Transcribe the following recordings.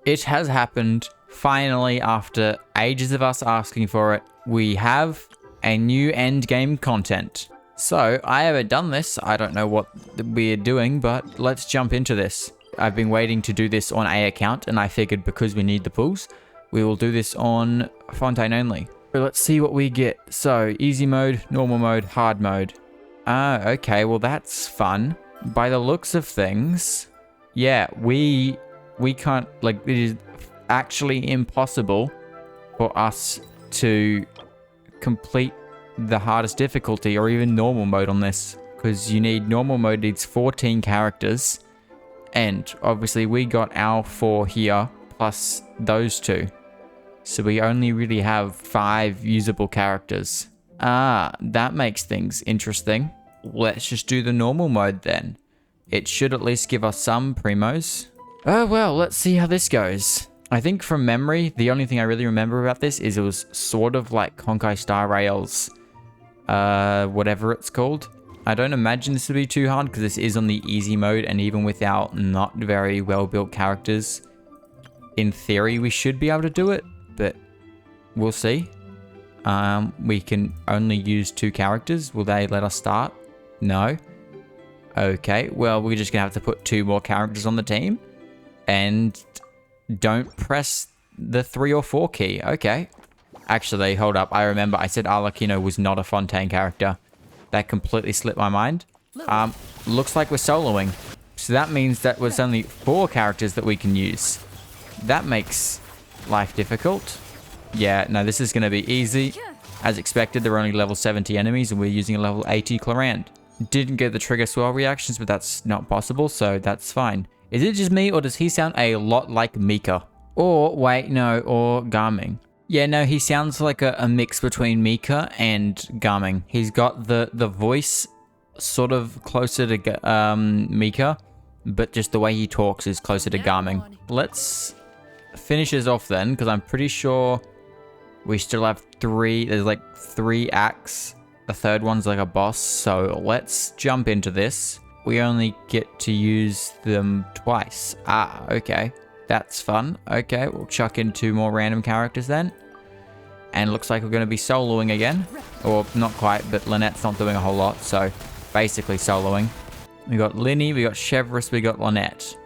It has happened. Finally, after ages of us asking for it, we have a new end game content. So, I haven't done this. I don't know what we're doing, but let's jump into this. I've been waiting to do this on A account, and I figured because we need the pools, we will do this on Fontaine only. So let's see what we get. So, easy mode, normal mode, hard mode. Okay, well that's fun. By the looks of things, yeah, we can't, like, it is actually impossible for us to complete the hardest difficulty or even normal mode on this, because normal mode needs 14 characters, and obviously we got our 4 here plus those 2, so we only really have 5 usable characters. That makes things interesting. Let's just do the normal mode then. It should at least give us some primos. Oh well, let's see how this goes. I think from memory, the only thing I really remember about this is it was sort of like Honkai Star Rail's whatever it's called. I don't imagine this to be too hard because this is on the easy mode, and even without not very well built characters, in theory we should be able to do it, but we'll see. We can only use 2 characters. Will they let us start? No. Okay, well we're just gonna have to put 2 more characters on the team, and don't press the 3 or 4 key. Okay. Actually, hold up. I remember I said Arlecchino was not a Fontaine character. That completely slipped my mind. Looks like we're soloing. So that means that there's only 4 characters that we can use. That makes life difficult. Yeah, no, this is going to be easy. As expected, there are only level 70 enemies, and we're using a level 80 Clarand. Didn't get the trigger swell reactions, but that's not possible, so that's fine. Is it just me, or does he sound a lot like Mika? Or, wait, no, or Garming. Yeah, no, he sounds like a mix between Mika and Garming. He's got the voice sort of closer to Mika, but just the way he talks is closer to Garming. Let's finish this off then, because I'm pretty sure we still have 3. There's like 3 acts. The third one's like a boss, so let's jump into this. We only get to use them twice. Okay. That's fun. Okay, we'll chuck in 2 more random characters then. And looks like we're going to be soloing again. Or not quite, but Lynette's not doing a whole lot, so basically soloing. We got Linny, we got Chevrolet, we got Lynette.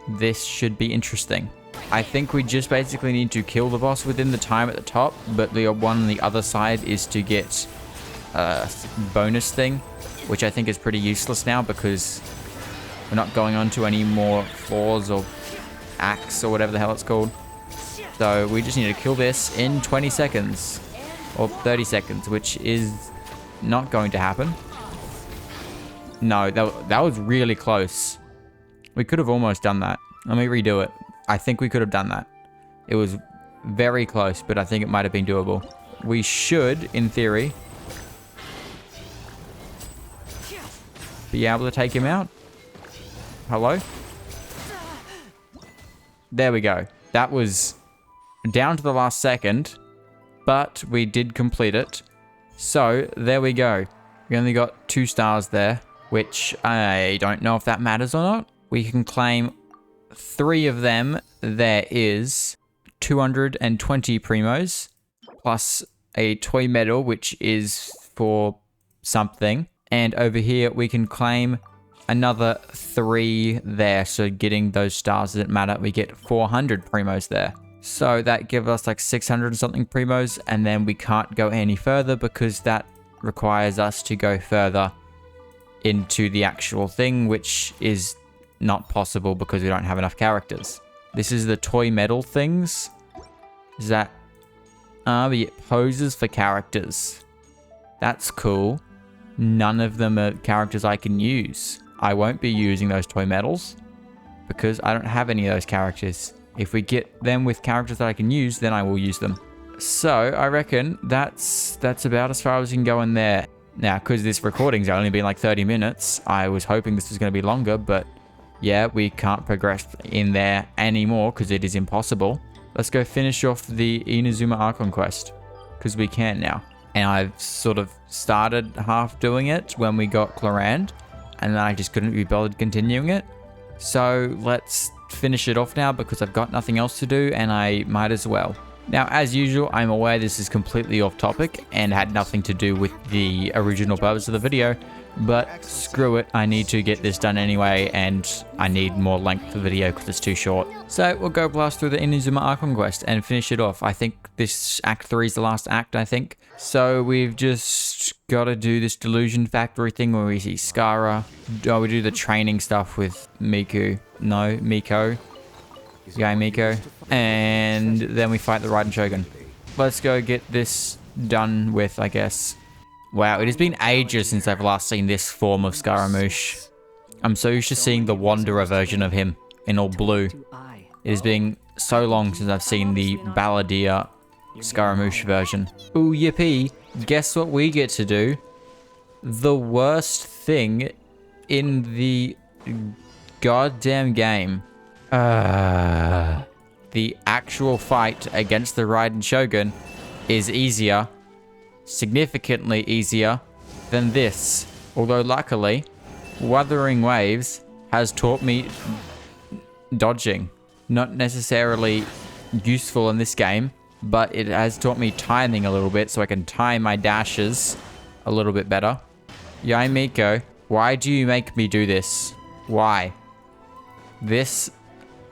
This should be interesting. I think we just basically need to kill the boss within the time at the top, but the one on the other side is to get a bonus thing, which I think is pretty useless now because we're not going on to any more floors or acts or whatever the hell it's called. So we just need to kill this in 20 seconds or 30 seconds, which is not going to happen. No, that was really close. We could have almost done that. Let me redo it. I think we could have done that. It was very close, but I think it might have been doable. We should, in theory, be able to take him out. Hello? There we go. That was down to the last second, but we did complete it. So, there we go. We only got 2 stars there, which I don't know if that matters or not. We can claim 3 of them. There is 220 primos, plus a toy medal, which is for something. And over here, we can claim another 3 there. So getting those stars doesn't matter. We get 400 primos there. So that gives us like 600 and something primos. And then we can't go any further because that requires us to go further into the actual thing, which is not possible because we don't have enough characters. This is the toy medal things. Is that... we get poses for characters. That's cool. None of them are characters I can use. I won't be using those toy medals because I don't have any of those characters. If we get them with characters that I can use, then I will use them. So I reckon that's about as far as we can go in there. Now, because this recording's only been like 30 minutes, I was hoping this was going to be longer, but yeah, we can't progress in there anymore because it is impossible. Let's go finish off the Inazuma Archon quest because we can now. And I've sort of started half doing it when we got Clarand, and then I just couldn't be bothered continuing it. So let's finish it off now because I've got nothing else to do and I might as well. Now, as usual, I'm aware this is completely off topic and had nothing to do with the original purpose of the video, but screw it, I need to get this done anyway, and I need more length of video because it's too short. So we'll go blast through the Inazuma Archon quest and finish it off. I think this Act 3 is the last act, I think. So we've just got to do this Delusion Factory thing where we see Skara. Oh, we do the training stuff with Miko. Yae Miko. And then we fight the Raiden Shogun. Let's go get this done with, I guess. Wow, it has been ages since I've last seen this form of Scaramouche. I'm so used to seeing the Wanderer version of him in all blue. It has been so long since I've seen the Balladeer Scaramouche version. Ooh, yippee. Guess what we get to do? The worst thing in the goddamn game. The actual fight against the Raiden Shogun is easier, significantly easier than this. Although luckily, Wuthering Waves has taught me dodging. Not necessarily useful in this game, but it has taught me timing a little bit so I can time my dashes a little bit better. Yae Miko, why do you make me do this? Why? This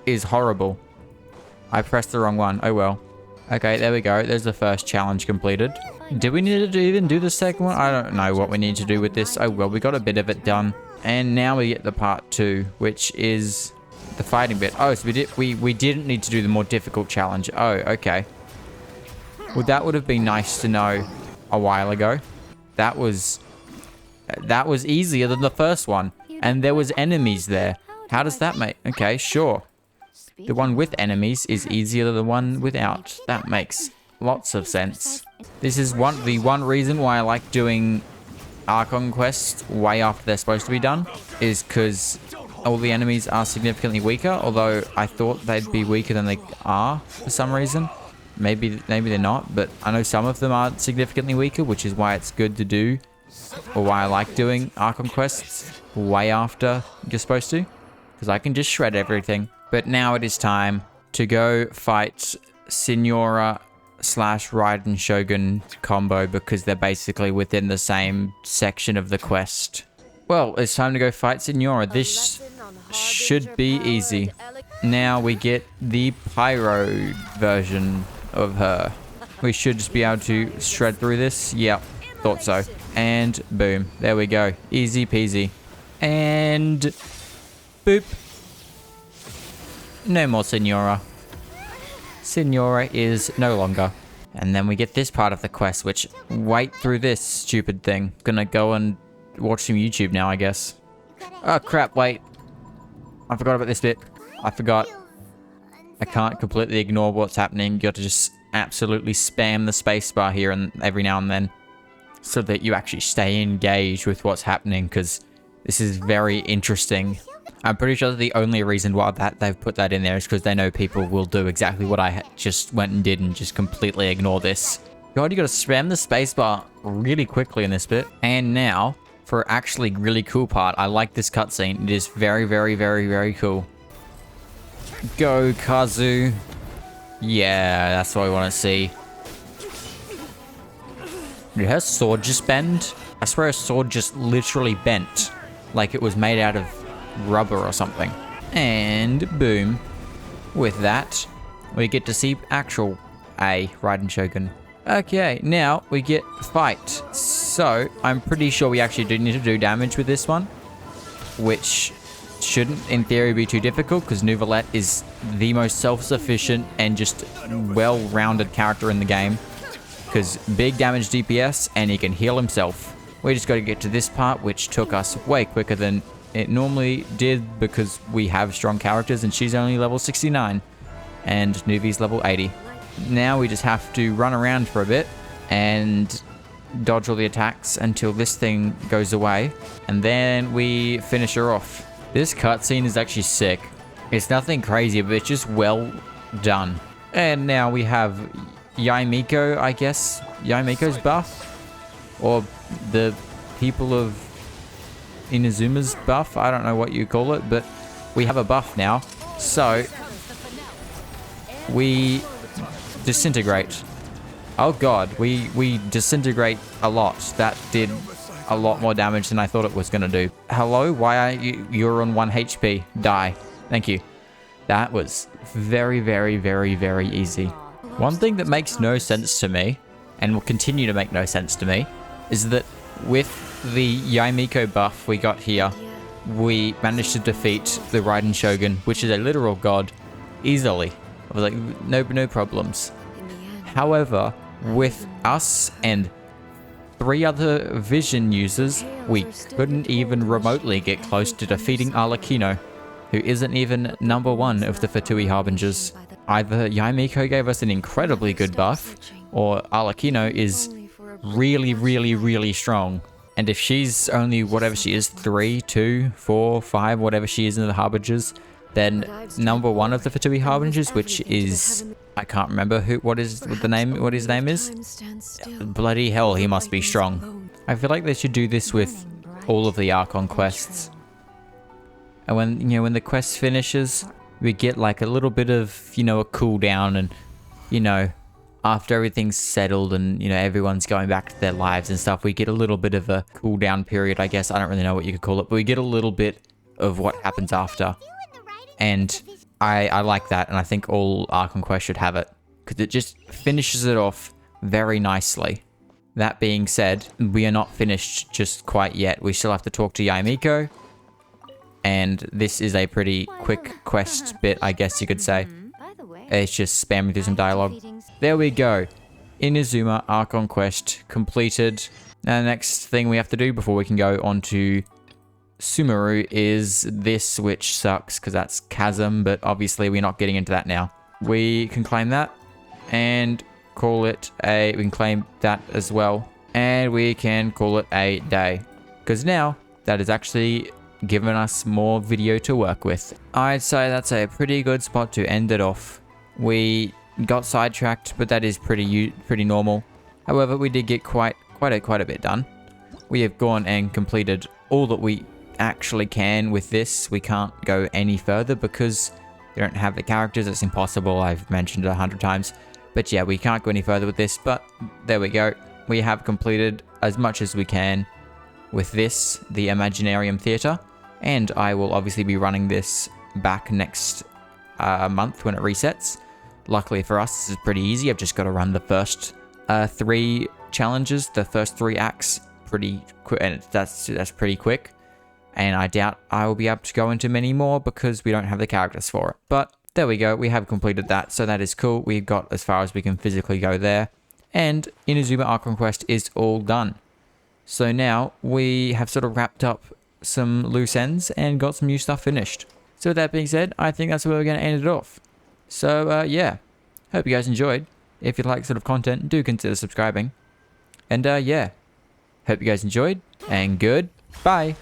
is horrible. I pressed the wrong one. Oh well. Okay, there we go. There's the first challenge completed. Do we need to even do the second one? I don't know what we need to do with this. Oh well, we got a bit of it done. And now we get the part 2, which is the fighting bit. Oh, so we didn't need to do the more difficult challenge. Oh, okay. Well, that would have been nice to know a while ago. That was easier than the first one. And there was enemies there. How does that make... Okay, sure. The one with enemies is easier than the one without. That makes lots of sense. This is the one reason why I like doing Archon quests way after they're supposed to be done, is because all the enemies are significantly weaker, although I thought they'd be weaker than they are for some reason. Maybe they're not, but I know some of them are significantly weaker, which is why it's good to do, or why I like doing Archon quests way after you're supposed to, because I can just shred everything. But now it is time to go fight Signora / Raiden Shogun combo, because they're basically within the same section of the quest. Well, it's time to go fight Signora. This should be easy. Now we get the Pyro version of her. We should just be able to shred through this. Yep, thought so. And boom, there we go. Easy peasy. And boop. No more Signora. Signora is no longer. And then we get this part of the quest, which, wait through this stupid thing. Gonna go and watch some YouTube now, I guess. Oh crap, wait. I forgot about this bit. I forgot. I can't completely ignore what's happening. You got to just absolutely spam the spacebar here and every now and then, so that you actually stay engaged with what's happening, because this is very interesting. I'm pretty sure that the only reason why they've put that in there is because they know people will do exactly what I just went and did and just completely ignore this. God, you gotta spam the spacebar really quickly in this bit. And now, for actually really cool part, I like this cutscene. It is very, very, very, very cool. Go, Kazu. Yeah, that's what I want to see. Did her sword just bend? I swear her sword just literally bent. Like it was made out of rubber or something. And boom. With that, we get to see actual Raiden Shogun. Okay, now we get fight. So, I'm pretty sure we actually do need to do damage with this one, which shouldn't, in theory, be too difficult, because Neuvillette is the most self-sufficient and just well-rounded character in the game, because big damage DPS, and he can heal himself. We just got to get to this part, which took us way quicker than it normally did, because we have strong characters, and she's only level 69, and Nuvi's level 80. Now we just have to run around for a bit and dodge all the attacks until this thing goes away, and then we finish her off. This cutscene is actually sick. It's nothing crazy, but it's just well done. And now we have Yae Miko, I guess. Yae Miko's buff, or the people of Inazuma's buff. I don't know what you call it, but we have a buff now. So, we disintegrate. Oh god, we disintegrate a lot. That did a lot more damage than I thought it was going to do. Hello, why are you? You're on 1 HP. Die. Thank you. That was very, very, very, very easy. One thing that makes no sense to me, and will continue to make no sense to me, is that with the Yaimiko buff we got here, we managed to defeat the Raiden Shogun, which is a literal god, easily. I was like, no problems. However, with us and 3 other Vision users, we couldn't even remotely get close to defeating Arlecchino, who isn't even number 1 of the Fatui Harbingers. Either Yaimiko gave us an incredibly good buff, or Arlecchino is really, really, really strong. And if she's only whatever she is, 3, 2, 4, 5, whatever she is in the Harbingers, then number 1 of the Fatui Harbingers, which is, I can't remember what his name is. Bloody hell, he must be strong. I feel like they should do this with all of the Archon quests. And when the quest finishes, we get like a little bit of, a cooldown, and, after everything's settled and, everyone's going back to their lives and stuff, we get a little bit of a cooldown period, I guess. I don't really know what you could call it, but we get a little bit of what happens after. And I like that, and I think all Archon quests should have it, because it just finishes it off very nicely. That being said, we are not finished just quite yet. We still have to talk to Yaimiko, and this is a pretty quick quest bit, I guess you could say. It's just spamming through some dialogue. There we go. Inazuma Archon quest completed. Now the next thing we have to do before we can go on to Sumeru is this, which sucks because that's Chasm, but obviously we're not getting into that now. We can claim that and call it we can claim that as well, and we can call it a day, because now that is actually given us more video to work with. I'd say that's a pretty good spot to end it off. We got sidetracked, but that is pretty normal. However, we did get quite a bit done. We have gone and completed all that we actually can with this. We can't go any further because we don't have the characters. It's impossible. I've mentioned it 100 times. But yeah, we can't go any further with this. But there we go. We have completed as much as we can with this, the Imaginarium Theater. And I will obviously be running this back next month when it resets. Luckily for us, this is pretty easy. I've just got to run the first 3 challenges, the first 3 acts pretty quick, and that's pretty quick. And I doubt I will be able to go into many more because we don't have the characters for it. But there we go. We have completed that, so that is cool. We've got as far as we can physically go there. And Inazuma Archon Quest is all done. So now we have sort of wrapped up some loose ends and got some new stuff finished. So with that being said, I think that's where we're going to end it off. So yeah, hope you guys enjoyed. If you like sort of content, do consider subscribing. And yeah, hope you guys enjoyed, and goodbye.